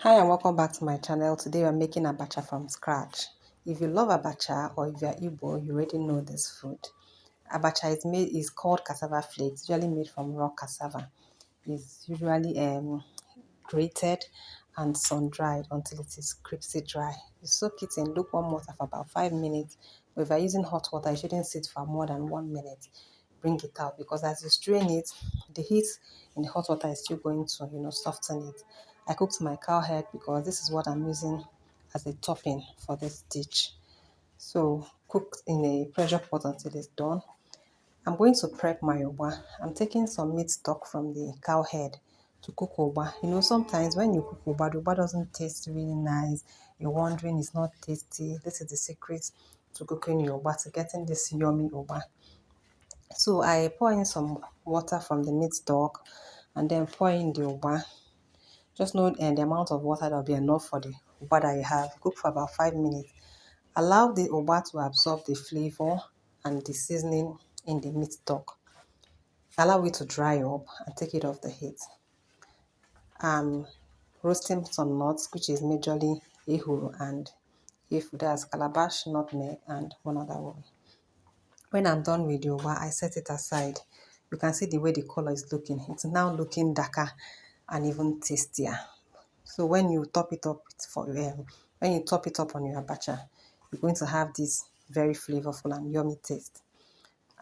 Hi and welcome back to my channel. Today we're making abacha from scratch. If you love abacha or if you're Igbo, you already know this food. Abacha is called cassava flakes, usually made from raw cassava. It's usually grated and sun-dried until it is crispy dry. You soak it in lukewarm water for about 5 minutes. But if you're using hot water, you shouldn't sit for more than 1 minute. Bring it out because as you strain it, the heat in the hot water is still going to, soften it. I cooked my cow head because this is what I'm using as a topping for this dish. So cook in a pressure pot until it's done. I'm going to prep my Ugba. I'm taking some meat stock from the cow head to cook Ugba. Sometimes when you cook Ugba, the Ugba doesn't taste really nice. You're wondering it's not tasty. This is the secret to cooking your Ugba, to getting this yummy Ugba. So I pour in some water from the meat stock and then pour in the Ugba. Just know the amount of water that will be enough for the Ugba that you have. Cook for about 5 minutes. Allow the Ugba to absorb the flavor and the seasoning in the meat stock. Allow it to dry up and take it off the heat. Roasting some nuts, which is majorly ehuru and that's Calabash, nutmeg, and one other one. When I'm done with the Ugba, I set it aside. You can see the way the color is looking. It's now looking darker and even tastier. So when you top it up when you top it up on your abacha, you're going to have this very flavorful and yummy taste.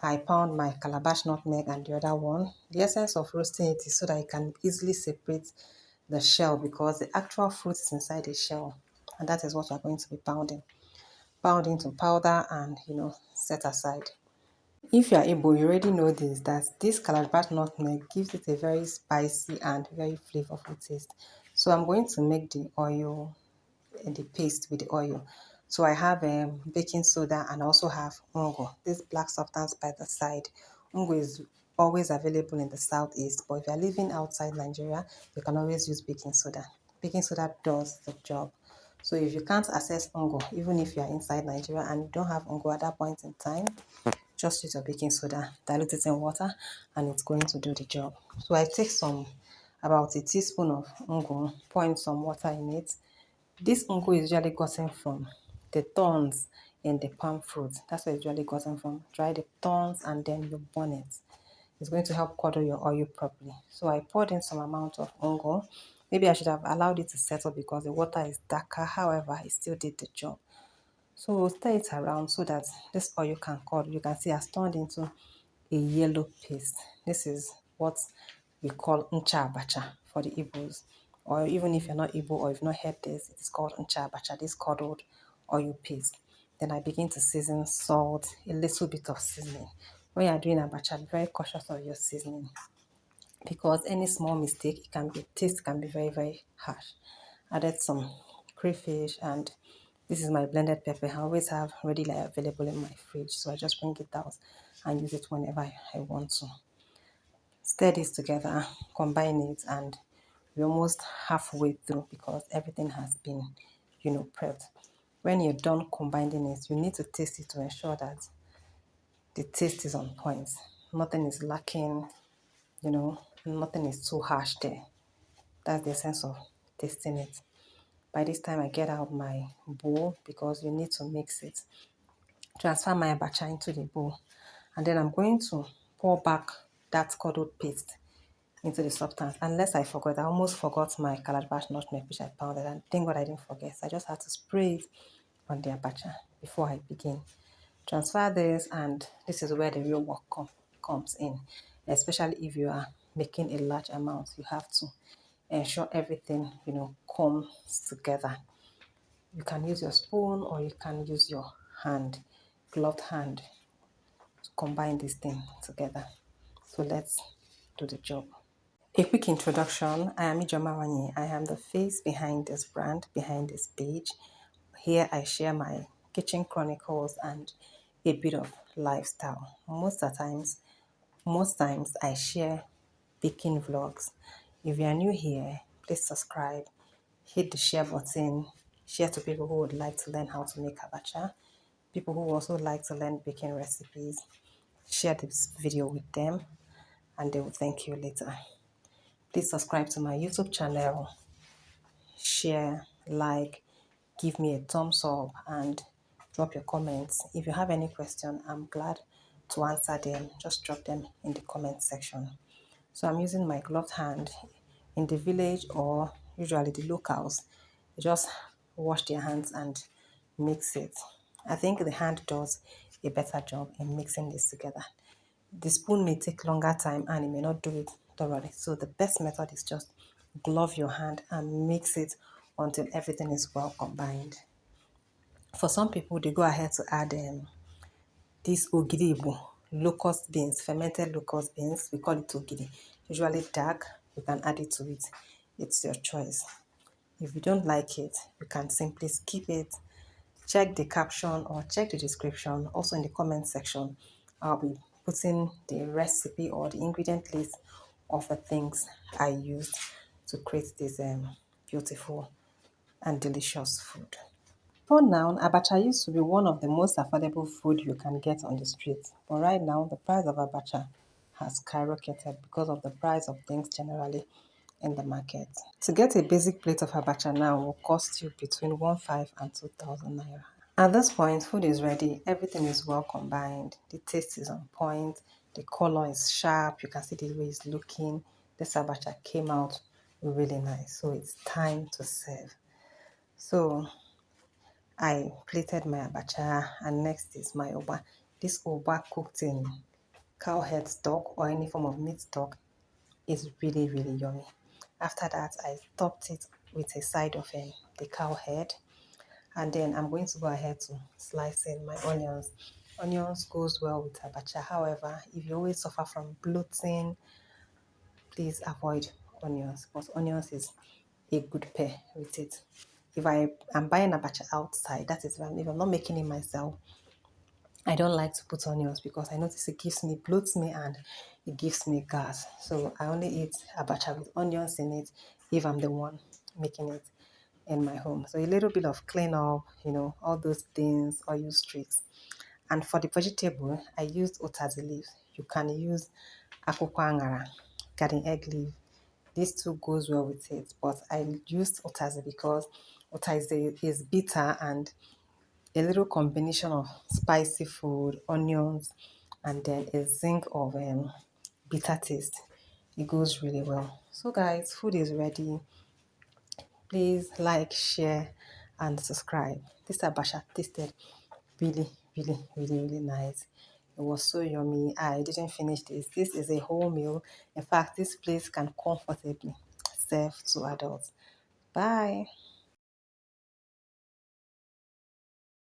I pound my Calabash nutmeg and the other one. The essence of roasting it is so that you can easily separate the shell because the actual fruit is inside the shell. And that is what we're going to be pounding. Pound into powder and, set aside. If you are able, you already know that this Calabash nutmeg gives it a very spicy and very flavorful taste. So I'm going to make the oil, the paste with the oil. So I have baking soda and I also have ungo, this black substance by the side. Ungo is always available in the southeast, but if you're living outside Nigeria, you can always use baking soda. Baking soda does the job. So if you can't access ungo, even if you're inside Nigeria and you don't have ungo at that point in time, just use your baking soda, dilute it in water, and it's going to do the job. So I take about a teaspoon of ungo, pour in some water in it. This ungo is usually gotten from the thorns in the palm fruit. That's where it's usually gotten from. Dry the thorns and then you burn it. It's going to help curdle your oil properly. So I poured in some amount of ungo. Maybe I should have allowed it to settle because the water is darker. However, it still did the job. So stir it around so that this oil can curdle. You can see it's turned into a yellow paste. This is what we call ncha abacha for the Igbos. Or even if you're not Igbo or you've not heard this, it is called ncha abacha, this curdled oil paste. Then I begin to season salt, a little bit of seasoning. When you're doing abacha, be very cautious of your seasoning because any small mistake, taste can be very, very harsh. Added some crayfish and this is my blended pepper. I always have readily available in my fridge, so I just bring it out and use it whenever I want to. Stir this together, combine it, and we're almost halfway through because everything has been, prepped. When you're done combining it, you need to taste it to ensure that the taste is on point. Nothing is lacking, nothing is too harsh there. That's the essence of tasting it. By this time, I get out my bowl because you need to mix it. Transfer my abacha into the bowl. And then I'm going to pour back that curdled paste into the substance. Unless I forgot, I almost forgot my Calabash nutmeg which I pounded. And thank God I didn't forget. So I just had to spray it on the abacha before I begin. Transfer this, and this is where the real work comes in. Especially if you are making a large amount, you have to ensure everything, comes together. You can use your spoon or you can use your hand, gloved hand, to combine this thing together. So let's do the job. A quick introduction. I am Ijoma Wanye. I am the face behind this brand, behind this page. Here I share my kitchen chronicles and a bit of lifestyle. Most times I share baking vlogs. If you are new here, please subscribe, hit the share button, share to people who would like to learn how to make abacha, people who also like to learn baking recipes. Share this video with them and they will thank you later. Please subscribe to my YouTube channel, share, like, give me a thumbs up, and drop your comments. If you have any question, I'm glad to answer them. Just drop them in the comment section. So I'm using my gloved hand. In the village, or usually the locals, they just wash their hands and mix it. I think the hand does a better job in mixing this together. The spoon may take longer time and it may not do it thoroughly. So the best method is just glove your hand and mix it until everything is well combined. For some people, they go ahead to add this ogiri Igbo, locust beans, fermented locust beans. We call it ogiri. Usually dark, you can add it to it. It's your choice. If you don't like it, you can simply skip it. Check the caption or check the description. Also in the comment section, I'll be putting the recipe or the ingredient list of the things I used to create this beautiful and delicious food. For now, abacha used to be one of the most affordable food you can get on the street. But right now, the price of abacha has skyrocketed because of the price of things generally in the market. To get a basic plate of abacha now will cost you between 1,500 and 2,000 naira. At this point, food is ready. Everything is well combined. The taste is on point. The color is sharp. You can see the way it's looking. This abacha came out really nice. So it's time to serve. So I plated my abacha, and next is my Ugba. This Ugba cooked in cow head stock or any form of meat stock is really, really yummy. After that, I topped it with a side of the cow head. And then I'm going to go ahead to slice in my onions. Onions goes well with abacha. However, if you always suffer from bloating, please avoid onions. But onions is a good pair with it. If I am buying abacha outside, that is if I'm not making it myself, I don't like to put onions because I notice it gives me, bloats me, and it gives me gas. So I only eat abacha with onions in it if I'm the one making it in my home. So a little bit of clean up, all those things, or use tricks. And for the vegetable, I used otazi leaf. You can use akwukwo angara, garden egg leaf. These two goes well with it, but I used otazi because otazi is bitter, and a little combination of spicy food, onions, and then a zinc of bitter taste. It goes really well. So guys, food is ready. Please like, share, and subscribe. This abacha tasted really, really, really, really nice. It was so yummy. I didn't finish this. This is a whole meal. In fact, this place can comfortably serve 2 adults. Bye.